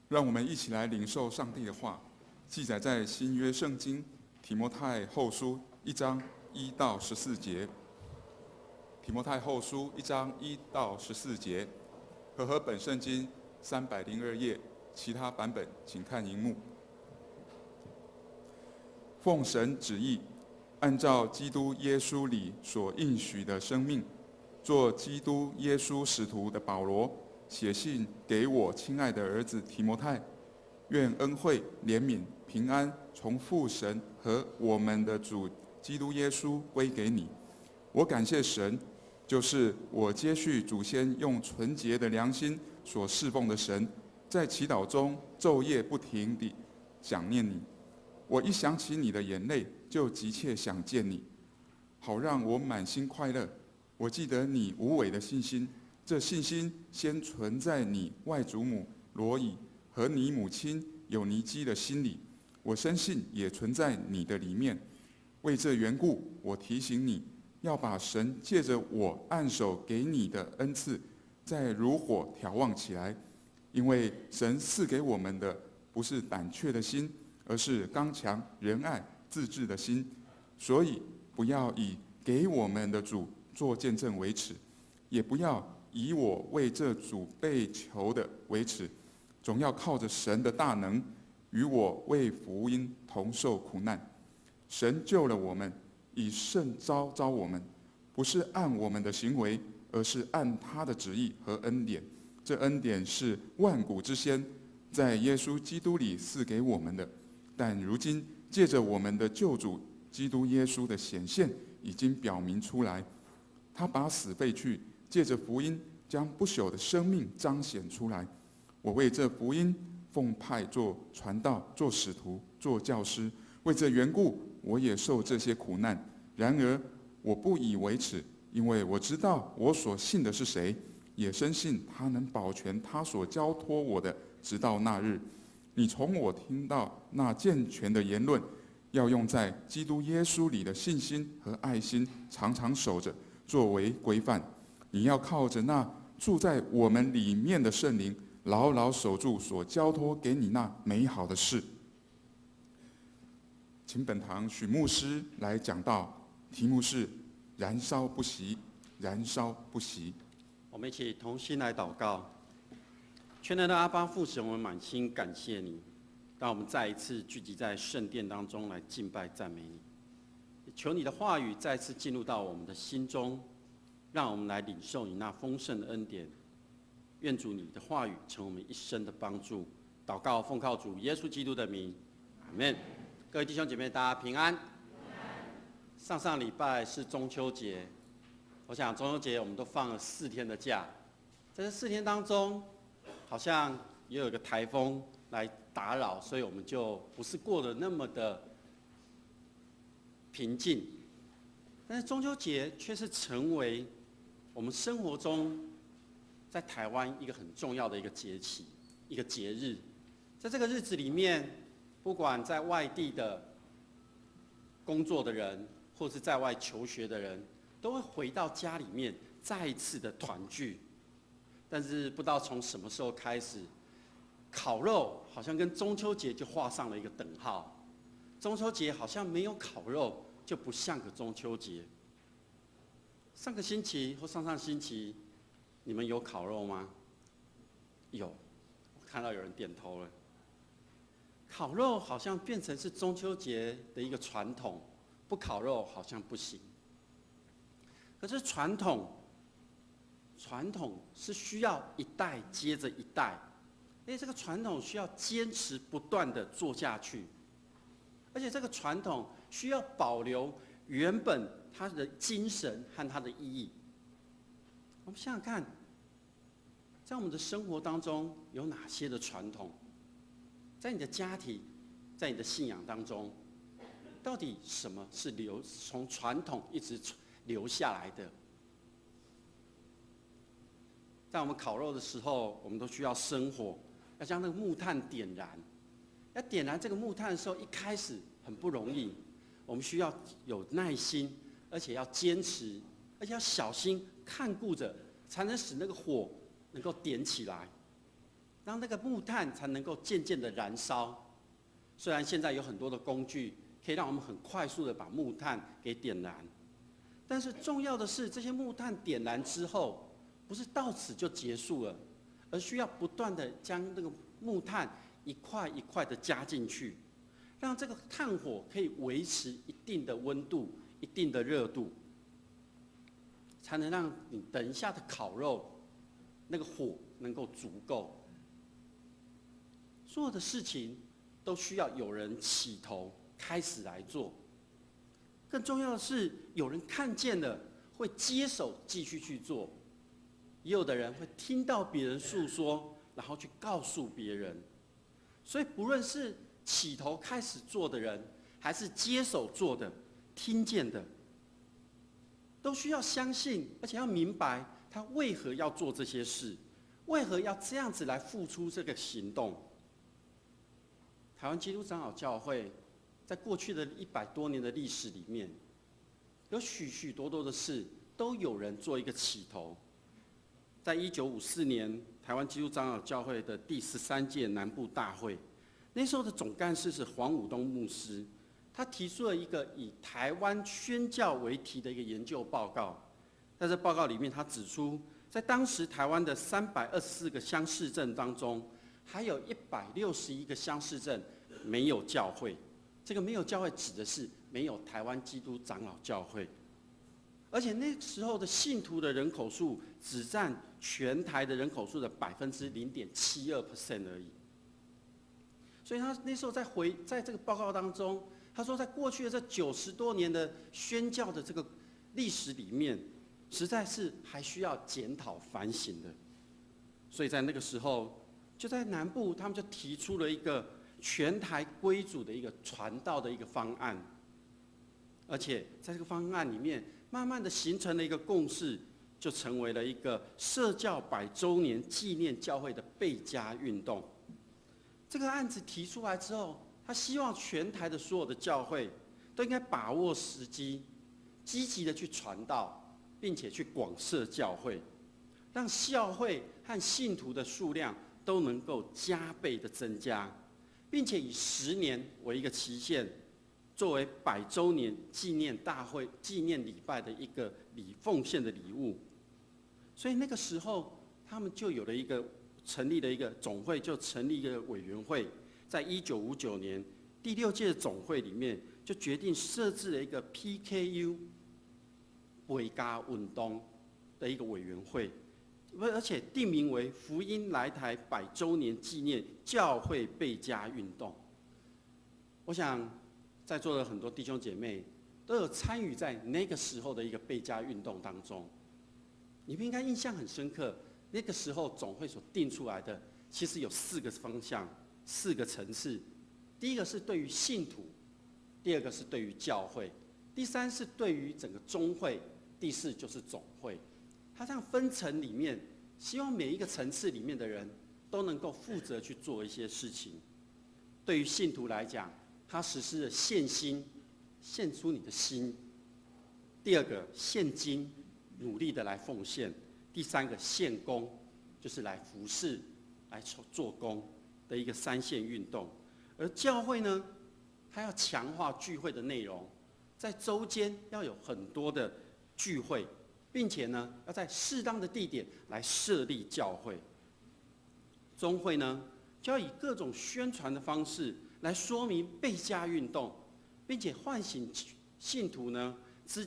让我们一起来领受上帝的话，记载在新约圣经提摩太后书1章1到14节。提摩太后书1章1到14节，和本圣经302页，其他版本请看荧幕。奉神旨意，按照基督耶稣里所应许的生命，做基督耶稣使徒的保罗，写信给我亲爱的儿子提摩太，愿恩惠、怜悯、平安从父神和我们的主基督耶稣归给你。我感谢神，就是我接续祖先用纯洁的良心所侍奉的神，在祈祷中昼夜不停地想念你。我一想起你的眼泪，就急切想见你，好让我满心快乐。我记得你无伪的信心，这信心先存在你外祖母罗以和你母亲有尼基的心里，我深信也存在你的里面。为这缘故，我提醒你，要把神借着我按手给你的恩赐，再如火眺望起来。因为神赐给我们的不是胆怯的心，而是刚强、仁爱、自制的心。所以不要以给我们的主做见证为耻，也不要以我为这主被求的为耻，总要靠着神的大能，与我为福音同受苦难。神救了我们，以圣召我们，不是按我们的行为，而是按他的旨意和恩典。这恩典是万古之先，在耶稣基督里赐给我们的，但如今借着我们的救主基督耶稣的显现，已经表明出来。他把死废去，借着福音将不朽的生命彰显出来。我为这福音奉派做传道、做使徒、做教师，为这缘故，我也受这些苦难。然而我不以为耻，因为我知道我所信的是谁，也深信他能保全他所交托我的，直到那日。你从我听到那健全的言论，要用在基督耶稣里的信心和爱心，常常守着，作为规范。你要靠着那住在我们里面的圣灵，牢牢守住所交托给你那美好的事。请本堂许牧师来讲道，题目是“燃烧不息，燃烧不息”。我们一起同心来祷告。全能的阿爸父神，我们满心感谢你，让我们再一次聚集在圣殿当中来敬拜赞美你。求你的话语再次进入到我们的心中，让我们来领受你那丰盛的恩典。愿主你的话语成为我们一生的帮助。祷告奉靠主耶稣基督的名，阿们。各位弟兄姐妹，大家平安。上礼拜是中秋节，我想中秋节我们都放了4天的假，在这4天当中，好像也有一个台风来打扰，所以我们就不是过得那么的平静。但是中秋节却是成为我们生活中在台湾一个很重要的一个节气、一个节日。在这个日子里面，不管在外地的工作的人，或是在外求学的人，都会回到家里面再一次的团聚。但是不知道从什么时候开始，烤肉好像跟中秋节就画上了一个等号。中秋节好像没有烤肉就不像个中秋节。上个星期或上上星期，你们有烤肉吗？有，我看到有人点头了。烤肉好像变成是中秋节的一个传统，不烤肉好像不行。可是传统是需要一代接着一代，因为这个传统需要坚持不断的做下去，而且这个传统需要保留原本它的精神和它的意义。我们想想看，在我们的生活当中有哪些的传统？在你的家庭，在你的信仰当中，到底什么是从传统一直留下来的？在我们烤肉的时候，我们都需要生火，要将那个木炭点燃。要点燃这个木炭的时候，一开始很不容易，我们需要有耐心，而且要坚持，而且要小心看顾着，才能使那个火能够点起来。让那个木炭才能够渐渐的燃烧。虽然现在有很多的工具可以让我们很快速的把木炭给点燃，但是重要的是，这些木炭点燃之后，不是到此就结束了，而需要不断的将那个木炭一块一块的加进去，让这个炭火可以维持一定的温度、一定的热度，才能让你等一下的烤肉那个火能够足够。所有的事情都需要有人起头开始来做，更重要的是有人看见了会接手继续去做，也有的人会听到别人诉说，然后去告诉别人。所以不论是起头开始做的人，还是接手做的、听见的，都需要相信，而且要明白他为何要做这些事，为何要这样子来付出这个行动。台湾基督长老教会在过去的100多年的历史里面，有许许多多的事都有人做一个起头。在1954年，台湾基督长老教会的第13届南部大会，那时候的总干事是黄武东牧师，他提出了一个以台湾宣教为题的一个研究报告。在这报告里面，他指出，在当时台湾的324个乡市镇当中，还有161个乡市镇没有教会。这个没有教会指的是没有台湾基督长老教会，而且那时候的信徒的人口数只占全台的人口数的0.72% 而已。所以他那时候在这个报告当中，他说，在过去的这90多年的宣教的这个历史里面，实在是还需要检讨反省的。所以在那个时候，就在南部，他们就提出了一个全台归主的一个传道的一个方案，而且在这个方案里面，慢慢的形成了一个共识，就成为了一个社教100周年纪念教会的备家运动。这个案子提出来之后，他希望全台的所有的教会都应该把握时机，积极的去传道，并且去广设教会，让教会和信徒的数量都能够加倍的增加，并且以10年为一个期限，作为100周年纪念大会、纪念礼拜的一个奉献的礼物。所以那个时候，他们就有了成立了一个总会，就成立一个委员会。在1959年第6届总会里面，就决定设置了一个 PKU 备家运动的一个委员会。而且定名为福音来台100周年纪念教会备家运动。我想在座的很多弟兄姐妹都有参与在那个时候的一个备家运动当中，你们应该印象很深刻。那个时候总会所定出来的，其实有4个方向、4个层次。第一个是对于信徒，第2个是对于教会，第3是对于整个宗会，第4就是总会。他这样分层里面，希望每一个层次里面的人都能够负责去做一些事情。对于信徒来讲，他实施了献心，献出你的心；第2个献金，努力的来奉献；第3个献功，就是来服侍、来做工的一个3线运动。而教会呢，它要强化聚会的内容，在周间要有很多的聚会，并且呢，要在适当的地点来设立教会。宗会呢，就要以各种宣传的方式来说明备家运动，并且唤醒信徒呢之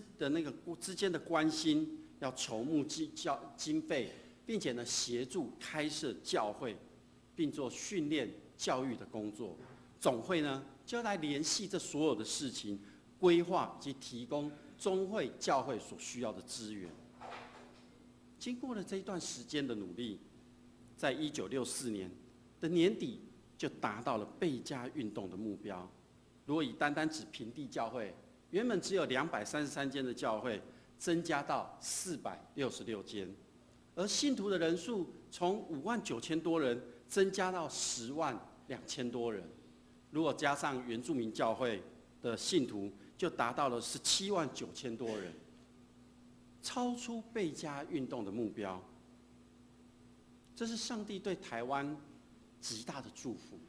间的关心，要筹募经费，并且呢协助开设教会，并做训练教育的工作。总会呢就要来联系这所有的事情，规划及提供宗会、教会所需要的资源。经过了这一段时间的努力，在1964年的年底就达到了备家运动的目标。如果以单指平地教会，原本只有233间的教会，增加到466间，而信徒的人数从59000多人增加到102000多人。如果加上原住民教会的信徒，就达到了179000多人，超出备家运动的目标。这是上帝对台湾极大的祝福。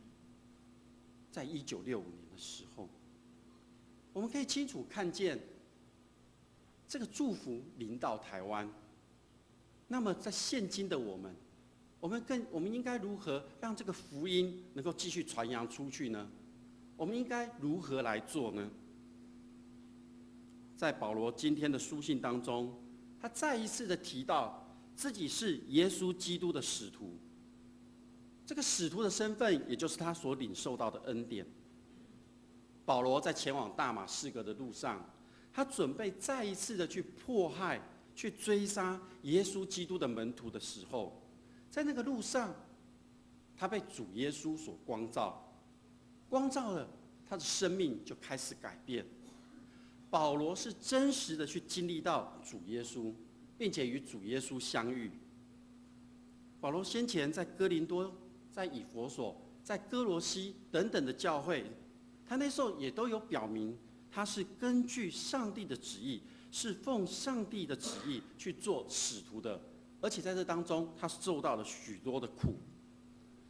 在1965年的时候，我们可以清楚看见这个祝福临到台湾。那么在现今的我们，我们应该如何让这个福音能够继续传扬出去呢？我们应该如何来做呢？在保罗今天的书信当中，他再一次的提到自己是耶稣基督的使徒。这个使徒的身份，也就是他所领受到的恩典。保罗在前往大马士革的路上，他准备再一次的去迫害、去追杀耶稣基督的门徒的时候，在那个路上，他被主耶稣所光照，光照了他的生命就开始改变。保罗是真实的去经历到主耶稣，并且与主耶稣相遇。保罗先前在哥林多、在以弗所、在哥罗西等等的教会，他那时候也都有表明，他是根据上帝的旨意，是奉上帝的旨意去做使徒的，而且在这当中，他受到了许多的苦。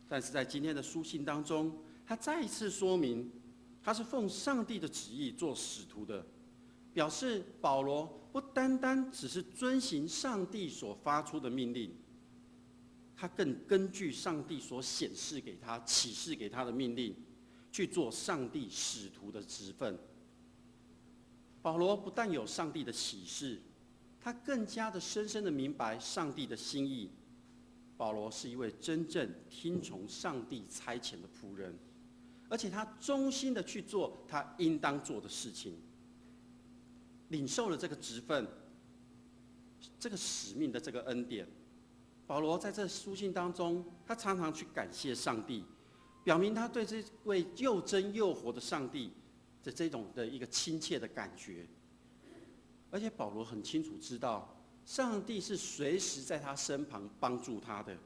但是在今天的书信当中，他再一次说明，他是奉上帝的旨意做使徒的，表示保罗不单单只是遵行上帝所发出的命令，他更根据上帝所显示给他、启示给他的命令，去做上帝使徒的职分。保罗不但有上帝的启示，他更加的深深的明白上帝的心意。保罗是一位真正听从上帝差遣的仆人，而且他忠心的去做他应当做的事情，领受了这个职分、这个使命的这个恩典。保罗在这书信当中，他常常去感谢上帝，表明他对这位又真又活的上帝的这种的一个亲切的感觉。而且保罗很清楚知道，上帝是随时在他身旁帮助他的。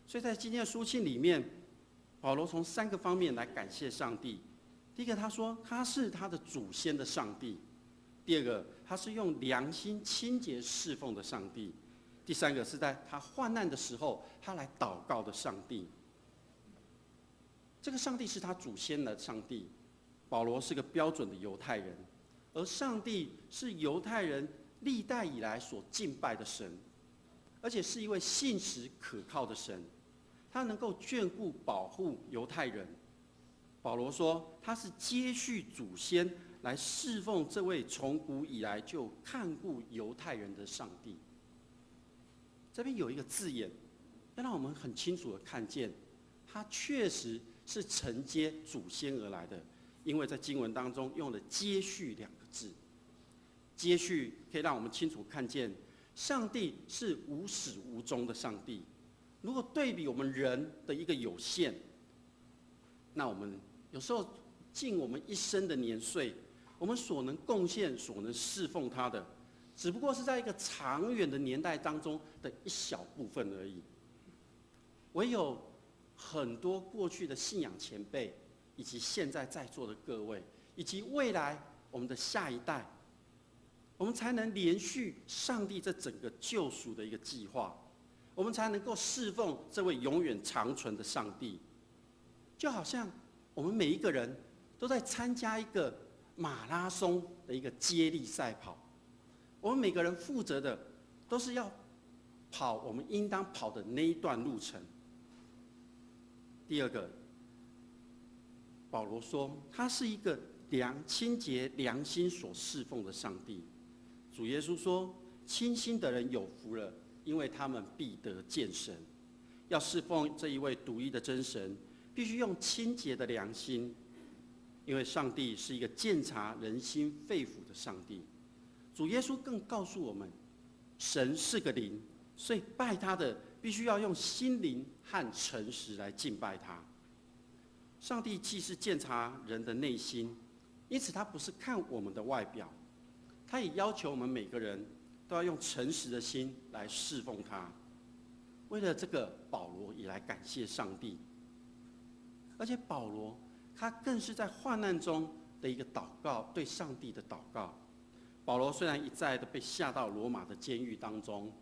所以在今天的书信里面，保罗从3个方面来感谢上帝。第一个，他说他是他的祖先的上帝；第二个，他是用良心清洁侍奉的上帝；第三个，是在他患难的时候，他来祷告的上帝。这个上帝是他祖先的上帝。保罗是个标准的犹太人，而上帝是犹太人历代以来所敬拜的神，而且是一位信实可靠的神，他能够眷顾保护犹太人。保罗说，他是接续祖先来侍奉这位从古以来就看顾犹太人的上帝。这边有一个字眼，要让我们很清楚的看见，他确实是承接祖先而来的，因为在经文当中用了接续2个字。接续可以让我们清楚看见，上帝是无始无终的上帝。如果对比我们人的一个有限，那我们有时候尽我们一生的年岁，我们所能贡献、所能侍奉他的，只不过是在一个长远的年代当中的一小部分而已。唯有很多过去的信仰前辈，以及现在在座的各位，以及未来我们的下一代，我们才能连续上帝这整个救赎的一个计划，我们才能够侍奉这位永远长存的上帝。就好像我们每一个人都在参加一个马拉松的一个接力赛跑，我们每个人负责的都是要跑我们应当跑的那一段路程。第二个，保罗说他是一个清洁良心所侍奉的上帝。主耶稣说，清心的人有福了，因为他们必得见神。要侍奉这一位独一的真神，必须用清洁的良心，因为上帝是一个鉴察人心肺腑的上帝。主耶稣更告诉我们，神是个灵，所以拜他的必须要用心灵和诚实来敬拜他。上帝既是鉴察人的内心，因此他不是看我们的外表，他也要求我们每个人都要用诚实的心来侍奉他。为了这个，保罗也来感谢上帝。而且保罗他更是在患难中的一个祷告，对上帝的祷告。保罗虽然一再的被下到罗马的监狱当中，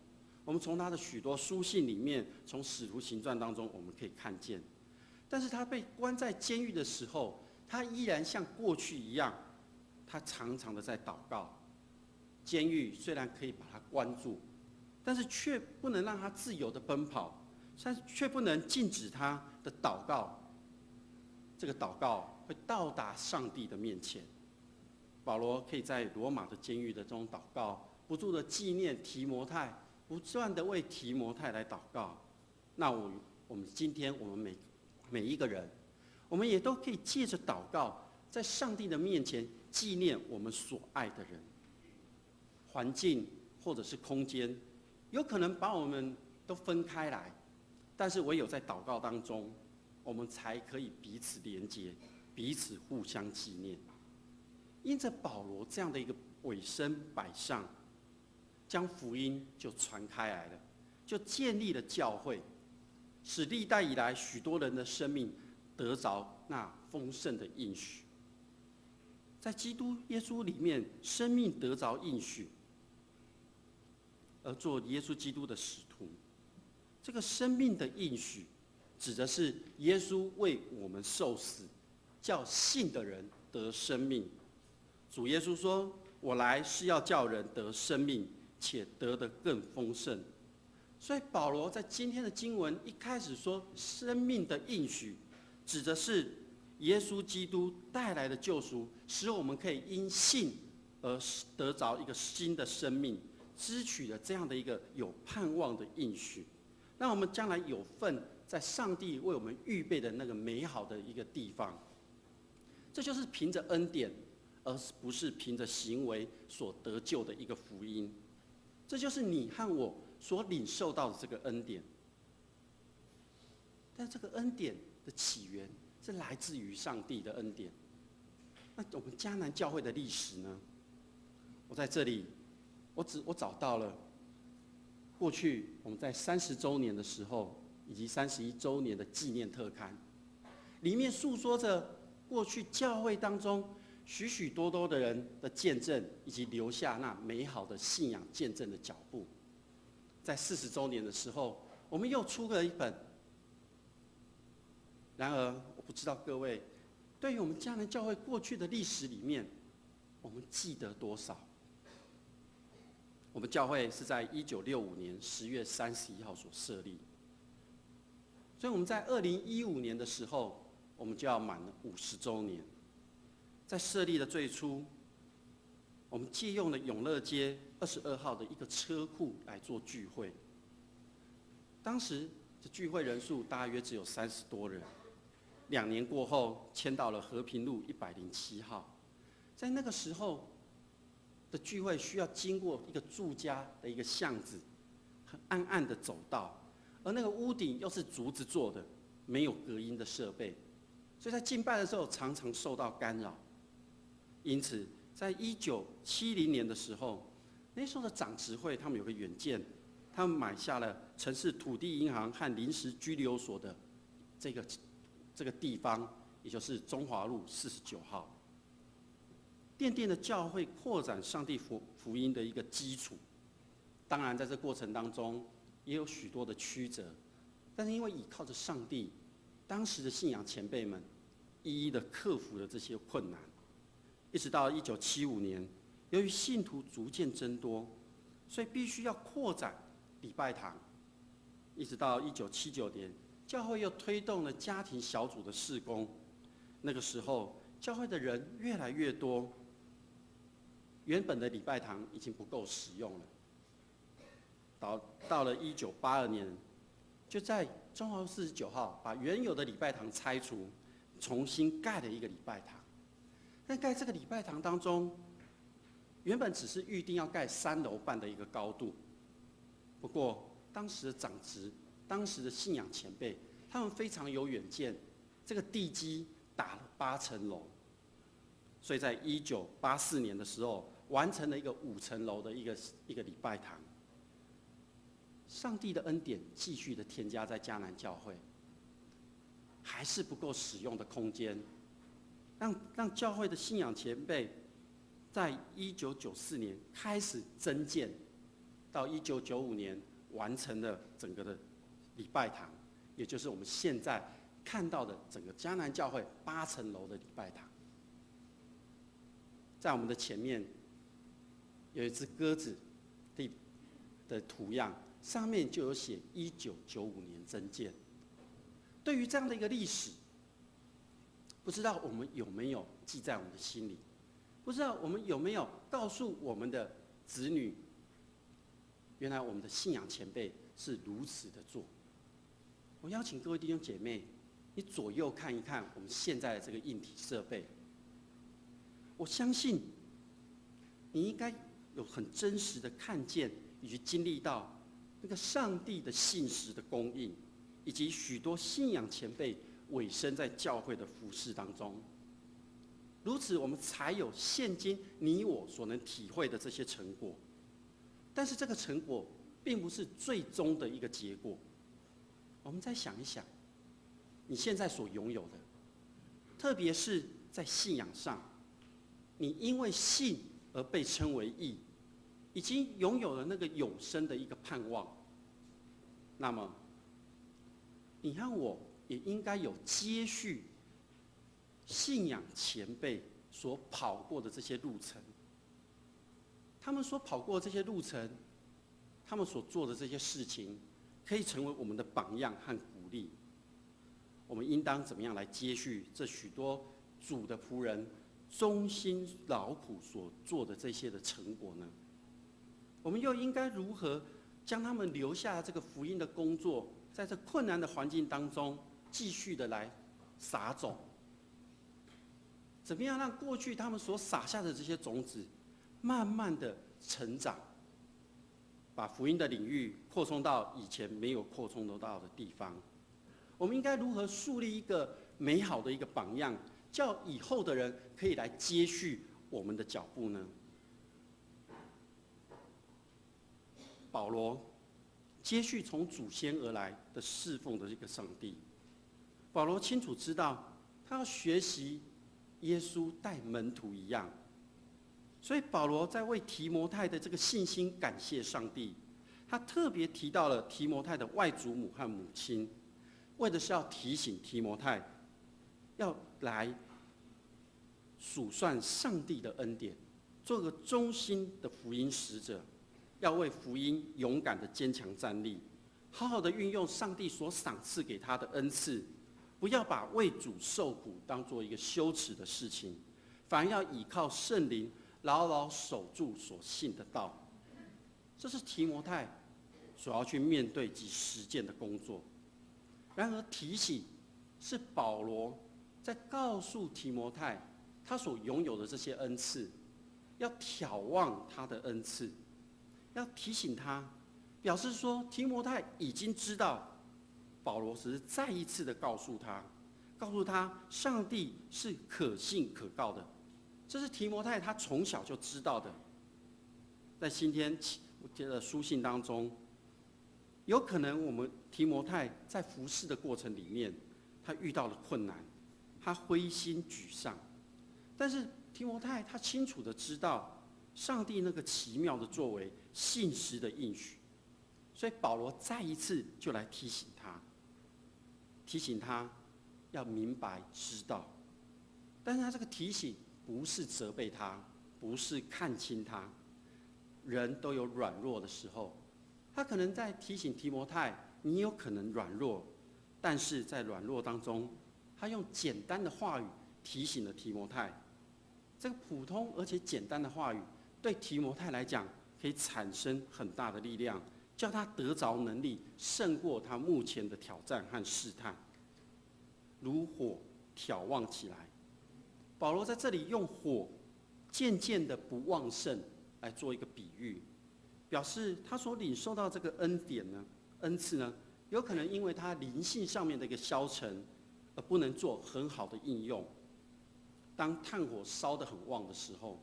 我们从他的许多书信里面，从使徒行传当中我们可以看见，但是他被关在监狱的时候，他依然像过去一样，他常常的在祷告。监狱虽然可以把他关住，但是却不能让他自由的奔跑，但却不能禁止他的祷告。这个祷告会到达上帝的面前。保罗可以在罗马的监狱的中祷告，不住的纪念提摩太，不断的为提摩太来祷告。那我们今天我们每一个人，我们也都可以借着祷告，在上帝的面前纪念我们所爱的人。环境或者是空间，有可能把我们都分开来，但是唯有在祷告当中，我们才可以彼此连结，彼此互相纪念。因着保罗这样的一个委身摆上，将福音就传开来了，就建立了教会，使历代以来许多人的生命得着那丰盛的应许。在基督耶稣里面，生命得着应许，而做耶稣基督的使徒。这个生命的应许，指的是耶稣为我们受死，叫信的人得生命。主耶稣说：“我来是要叫人得生命，且得得更丰盛。”所以保罗在今天的经文一开始说，生命的应许，指的是耶稣基督带来的救赎，使我们可以因信而得着一个新的生命，支取了这样的一个有盼望的应许，让我们将来有份在上帝为我们预备的那个美好的一个地方。这就是凭着恩典，而不是凭着行为所得救的一个福音。这就是你和我所领受到的这个恩典。但这个恩典的起源是来自于上帝的恩典。那我们迦南教会的历史呢？我在这里，我找到了过去我们在30周年的时候，以及31周年的纪念特刊，里面诉说着过去教会当中许许多多的人的见证，以及留下那美好的信仰见证的脚步。在40周年的时候，我们又出了一本。然而，我不知道各位对于我们迦南教会过去的历史里面，我们记得多少？我们教会是在1965年10月31号所设立，所以我们在2015年的时候，我们就要满了50周年。在设立的最初，我们借用了永乐街22号的一个车库来做聚会。当时的聚会人数大约只有30多人。2年过后，迁到了和平路107号。在那个时候的聚会需要经过一个住家的一个巷子，很暗暗的走道，而那个屋顶又是竹子做的，没有隔音的设备，所以在敬拜的时候常常受到干扰。因此，在1970年的时候，那时候的长执会他们有个远见，他们买下了城市土地银行和临时居留所的这个地方，也就是中华路49号，奠定了教会扩展上帝福音的一个基础。当然，在这过程当中也有许多的曲折，但是因为倚靠着上帝，当时的信仰前辈们一一的克服了这些困难。一直到1975年，由于信徒逐渐增多，所以必须要扩展礼拜堂。一直到1979年，教会又推动了家庭小组的事工。那个时候，教会的人越来越多，原本的礼拜堂已经不够使用了。到了1982年，就在中华路49号把原有的礼拜堂拆除，重新盖了一个礼拜堂。在盖这个礼拜堂当中，原本只是预定要盖3楼半的一个高度。不过，当时的长执、当时的信仰前辈，他们非常有远见，这个地基打了8层楼，所以在1984年的时候，完成了一个5层楼的一个礼拜堂。上帝的恩典继续的添加在迦南教会，还是不够使用的空间。让教会的信仰前辈，在1994年开始增建，到1995年完成了整个的礼拜堂，也就是我们现在看到的整个迦南教会8层楼的礼拜堂。在我们的前面有一只鸽子的图样，上面就有写1995年增建。对于这样的一个历史，不知道我们有没有记在我们的心里？不知道我们有没有告诉我们的子女，原来我们的信仰前辈是如此的做。我邀请各位弟兄姐妹，你左右看一看我们现在的这个硬体设备，我相信你应该有很真实的看见以及经历到那个上帝的信实的供应，以及许多信仰前辈委身在教会的服事当中。如此，我们才有现今你我所能体会的这些成果。但是这个成果并不是最终的一个结果。我们再想一想，你现在所拥有的，特别是在信仰上，你因为信而被称为义，已经拥有了那个永生的一个盼望。那么，你和我也应该有接续信仰前辈所跑过的这些路程。他们所跑过的这些路程，他们所做的这些事情，可以成为我们的榜样和鼓励。我们应当怎么样来接续这许多主的仆人忠心劳苦所做的这些的成果呢？我们又应该如何将他们留下这个福音的工作，在这困难的环境当中继续的来撒种？怎么样让过去他们所撒下的这些种子，慢慢的成长，把福音的领域扩充到以前没有扩充得到的地方？我们应该如何树立一个美好的一个榜样，叫以后的人可以来接续我们的脚步呢？保罗接续从祖先而来的侍奉的一个上帝。保罗清楚知道，他要学习耶稣带门徒一样，所以保罗在为提摩太的这个信心感谢上帝。他特别提到了提摩太的外祖母和母亲，为的是要提醒提摩太，要来数算上帝的恩典，做个忠心的福音使者，要为福音勇敢的坚强站立，好好的运用上帝所赏赐给他的恩赐，不要把为主受苦当做一个羞耻的事情，反而要倚靠圣灵，牢牢守住所信的道。这是提摩太所要去面对及实践的工作。然而提醒是保罗在告诉提摩太，他所拥有的这些恩赐，要眺望他的恩赐，要提醒他，表示说提摩太已经知道，保罗只是再一次的告诉他上帝是可信可靠的。这是提摩太他从小就知道的。在今天的书信当中，有可能我们提摩太在服事的过程里面，他遇到了困难，他灰心沮丧，但是提摩太他清楚的知道上帝那个奇妙的作为，信实的应许，所以保罗再一次就来提醒他要明白知道。但是他这个提醒不是责备他，不是看轻他，人都有软弱的时候。他可能在提醒提摩太，你有可能软弱，但是在软弱当中，他用简单的话语提醒了提摩太。这个普通而且简单的话语，对提摩太来讲，可以产生很大的力量，叫他得着能力，胜过他目前的挑战和试探，如火挑旺起来。保罗在这里用火渐渐的不旺盛来做一个比喻，表示他所领受到这个恩赐呢，有可能因为他灵性上面的一个消沉，而不能做很好的应用。当炭火烧得很旺的时候，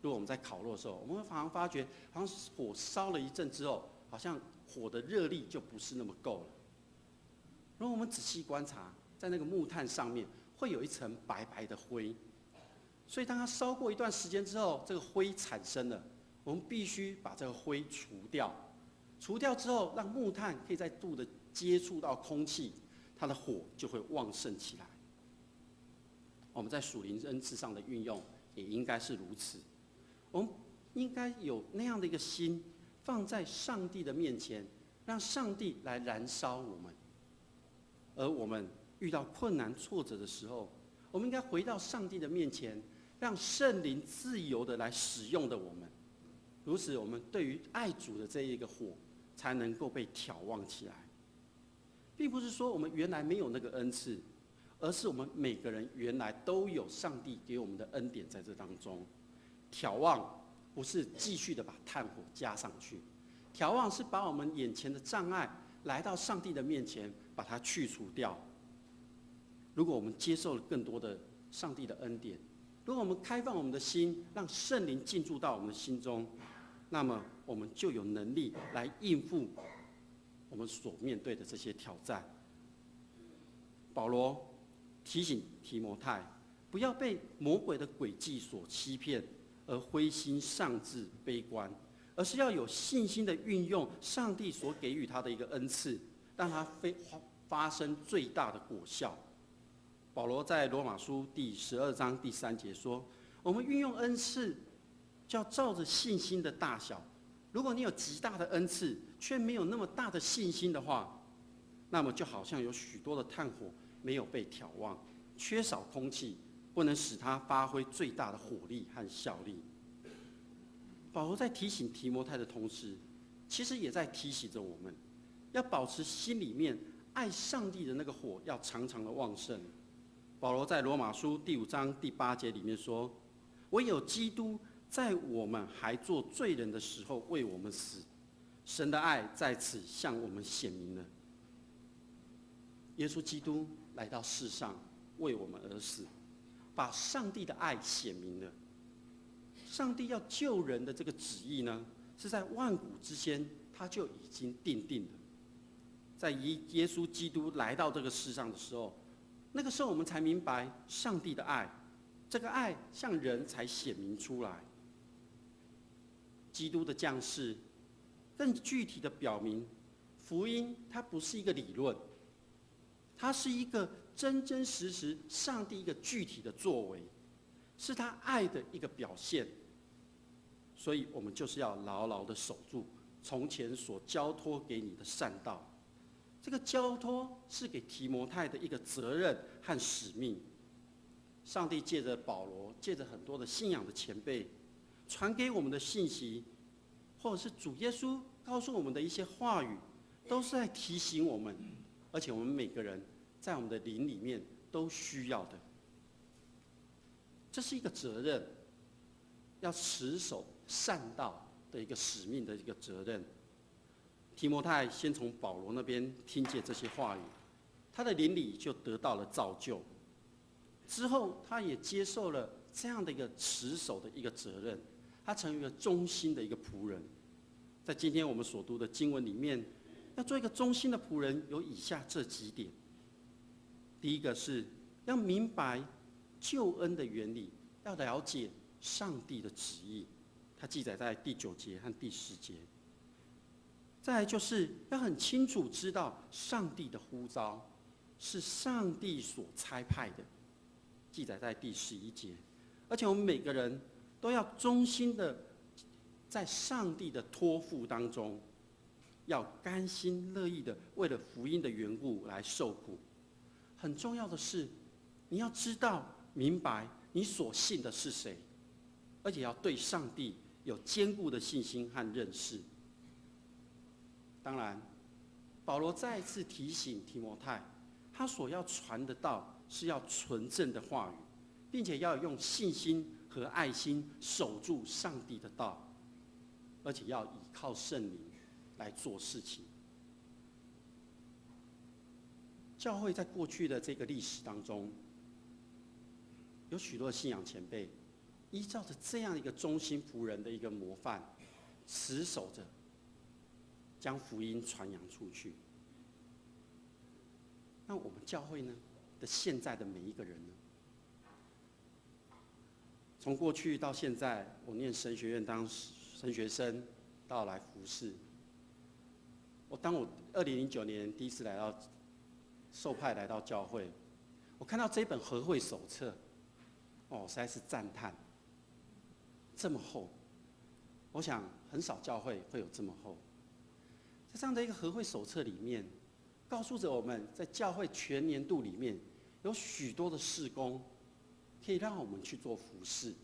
如果我们在烤肉的时候，我们会常常发觉，好像火烧了一阵之后，好像火的热力就不是那么够了。如果我们仔细观察，在那个木炭上面会有一层白白的灰，所以当它烧过一段时间之后，这个灰产生了，我们必须把这个灰除掉。除掉之后，让木炭可以再度的接触到空气，它的火就会旺盛起来。我们在属灵恩赐上的运用也应该是如此。我们应该有那样的一个心，放在上帝的面前，让上帝来燃烧我们。而我们遇到困难挫折的时候，我们应该回到上帝的面前，让圣灵自由的来使用的我们。如此，我们对于爱主的这一个火，才能够被挑旺起来。并不是说我们原来没有那个恩赐，而是我们每个人原来都有上帝给我们的恩典在这当中。挑旺不是继续的把炭火加上去，挑旺是把我们眼前的障碍来到上帝的面前，把它去除掉。如果我们接受了更多的上帝的恩典，如果我们开放我们的心，让圣灵进驻到我们的心中，那么我们就有能力来应付我们所面对的这些挑战。保罗提醒提摩太，不要被魔鬼的诡计所欺骗，而灰心丧志、悲观，而是要有信心的运用上帝所给予他的一个恩赐，让他发生最大的果效。保罗在罗马书第12章第3节说：“我们运用恩赐，就要照着信心的大小。如果你有极大的恩赐，却没有那么大的信心的话，那么就好像有许多的炭火没有被挑旺，缺少空气，不能使它发挥最大的火力和效力。”保罗在提醒提摩太的同时，其实也在提醒着我们，要保持心里面爱上帝的那个火，要常常的旺盛。保罗在罗马书第5章第8节里面说：“唯有基督在我们还做罪人的时候为我们死，神的爱在此向我们显明了。”耶稣基督来到世上为我们而死，把上帝的爱显明了。上帝要救人的这个旨意呢，是在万古之先他就已经定了。在耶稣基督来到这个世上的时候，那个时候我们才明白上帝的爱，这个爱向人才显明出来。基督的降世更具体的表明，福音它不是一个理论，它是一个真真实实上帝一个具体的作为，是他爱的一个表现。所以我们就是要牢牢的守住从前所交托给你的善道。这个交托是给提摩太的一个责任和使命。上帝借着保罗，借着很多的信仰的前辈，传给我们的信息，或者是主耶稣告诉我们的一些话语，都是在提醒我们，而且我们每个人在我们的灵里面都需要的。这是一个责任，要持守善道的一个使命的一个责任。提摩太先从保罗那边听见这些话语，他的灵里就得到了造就。之后，他也接受了这样的一个持守的一个责任，他成为一个忠心的一个仆人。在今天我们所读的经文里面，要做一个忠心的仆人，有以下这几点。第一个是要明白救恩的原理，要了解上帝的旨意，它记载在第9节和第10节。再来就是要很清楚知道上帝的呼召是上帝所差派的，记载在第11节。而且我们每个人都要忠心的在上帝的托付当中，要甘心乐意的为了福音的缘故来受苦。很重要的是，你要知道明白你所信的是谁，而且要对上帝有坚固的信心和认识。当然，保罗再一次提醒提摩太，他所要传的道是要纯正的话语，并且要用信心和爱心守住上帝的道，而且要依靠圣灵来做事情。教会在过去的这个历史当中，有许多的信仰前辈依照着这样一个忠心仆人的一个模范，持守着将福音传扬出去。那我们教会呢的现在的每一个人呢，从过去到现在，我念神学院当神学生，到来服侍。当我2009年第一次来到受派来到教会，我看到这本和会手册，实在是赞叹，这么厚，我想很少教会会有这么厚。在这样的一个和会手册里面，告诉着我们在教会全年度里面有许多的事工，可以让我们去做服事。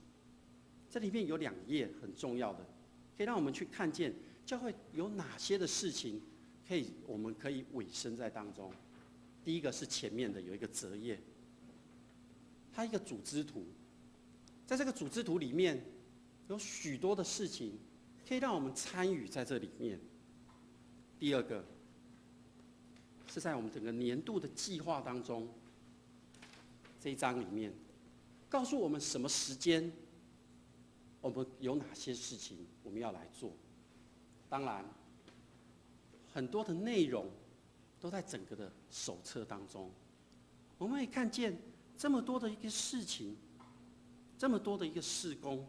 这里面有2页很重要的，可以让我们去看见教会有哪些的事情我们可以委身在当中。第一个是前面的有一个择页，它一个组织图，在这个组织图里面有许多的事情可以让我们参与在这里面。第二个是在我们整个年度的计划当中，这一章里面告诉我们什么时间我们有哪些事情我们要来做。当然很多的内容都在整个的手册当中，我们会看见这么多的一个事情，这么多的一个事工，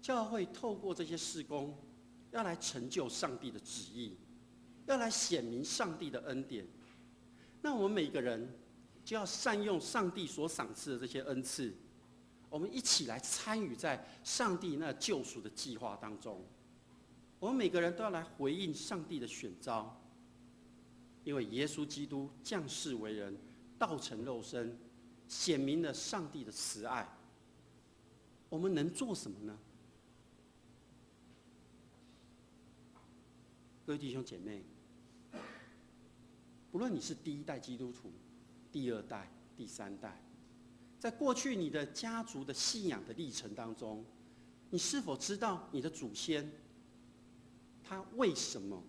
教会透过这些事工要来成就上帝的旨意，要来显明上帝的恩典。那我们每个人就要善用上帝所赏赐的这些恩赐，我们一起来参与在上帝那救赎的计划当中。我们每个人都要来回应上帝的选召，因为耶稣基督降世为人，道成肉身，显明了上帝的慈爱。我们能做什么呢？各位弟兄姐妹，不论你是第1代基督徒、第2代、第3代，在过去你的家族的信仰的历程当中，你是否知道你的祖先他为什么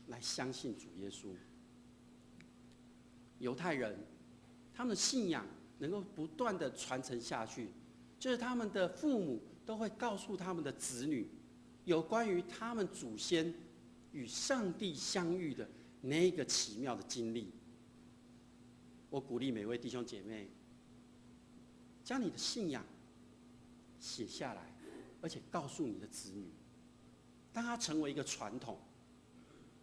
来相信主耶稣？犹太人他们的信仰能够不断的传承下去，就是他们的父母都会告诉他们的子女有关于他们祖先与上帝相遇的那个奇妙的经历。我鼓励每位弟兄姐妹，将你的信仰写下来，而且告诉你的子女，让它成为一个传统，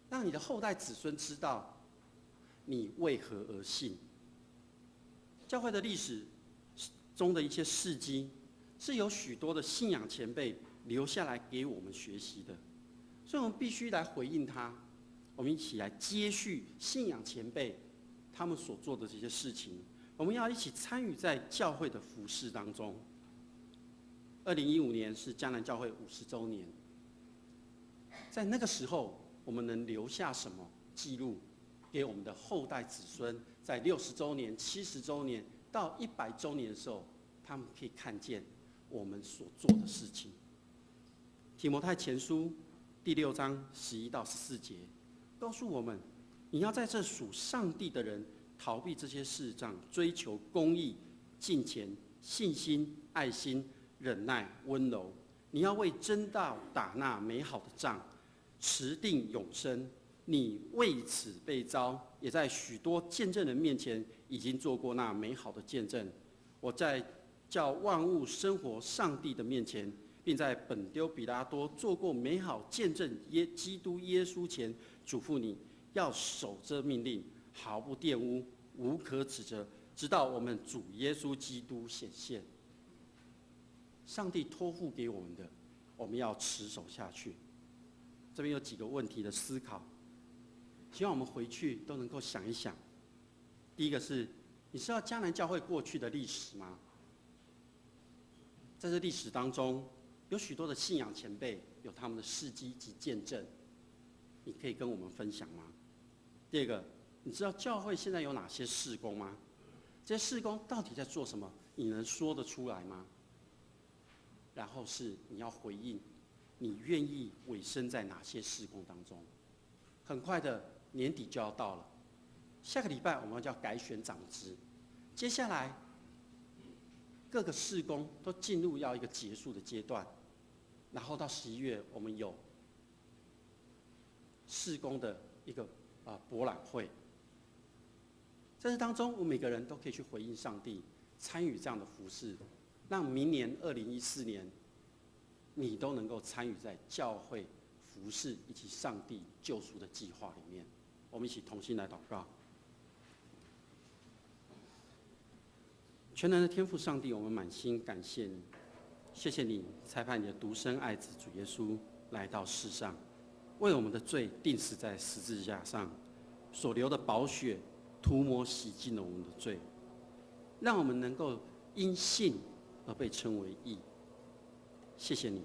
让你的后代子孙知道你为何而信。教会的历史中的一些事迹，是有许多的信仰前辈留下来给我们学习的，所以我们必须来回应它。我们一起来接续信仰前辈他们所做的这些事情，我们要一起参与在教会的服事当中。2015年是迦南教会50周年，在那个时候，我们能留下什么记录给我们的后代子孙，在60周年、70周年到100周年的时候，他们可以看见我们所做的事情。提摩太前书第6章11到14节告诉我们，你要在这属上帝的人逃避这些事上，追求公义、敬虔、信心、爱心、忍耐、温柔。你要为真道打那美好的仗，持定永生。你为此被召，也在许多见证人面前已经做过那美好的见证。我在叫万物生活上帝的面前，并在本丢比拉多做过美好见证基督耶稣前，嘱咐你要守这命令，毫不玷污，无可指责，直到我们主耶稣基督显现。上帝托付给我们的，我们要持守下去。这边有几个问题的思考，希望我们回去都能够想一想。第一个是，你知道迦南教会过去的历史吗？在这历史当中，有许多的信仰前辈有他们的事迹及见证，你可以跟我们分享吗？第二个，你知道教会现在有哪些事工吗？这些事工到底在做什么？你能说得出来吗？然后是你要回应，你愿意委身在哪些事工当中？很快的年底就要到了，下个礼拜我们就要改选长职，接下来各个事工都进入要一个结束的阶段，然后到11月我们有事工的一个博览会。在这当中，我们每个人都可以去回应上帝，参与这样的服事，让明年2014年，你都能够参与在教会服事以及上帝救赎的计划里面。我们一起同心来祷告。全能的天父上帝，我们满心感谢你，谢谢你差派你的独生爱子主耶稣来到世上，为我们的罪钉死在十字架上，所流的宝血涂抹洗净了我们的罪，让我们能够因信而被称为义。谢谢你。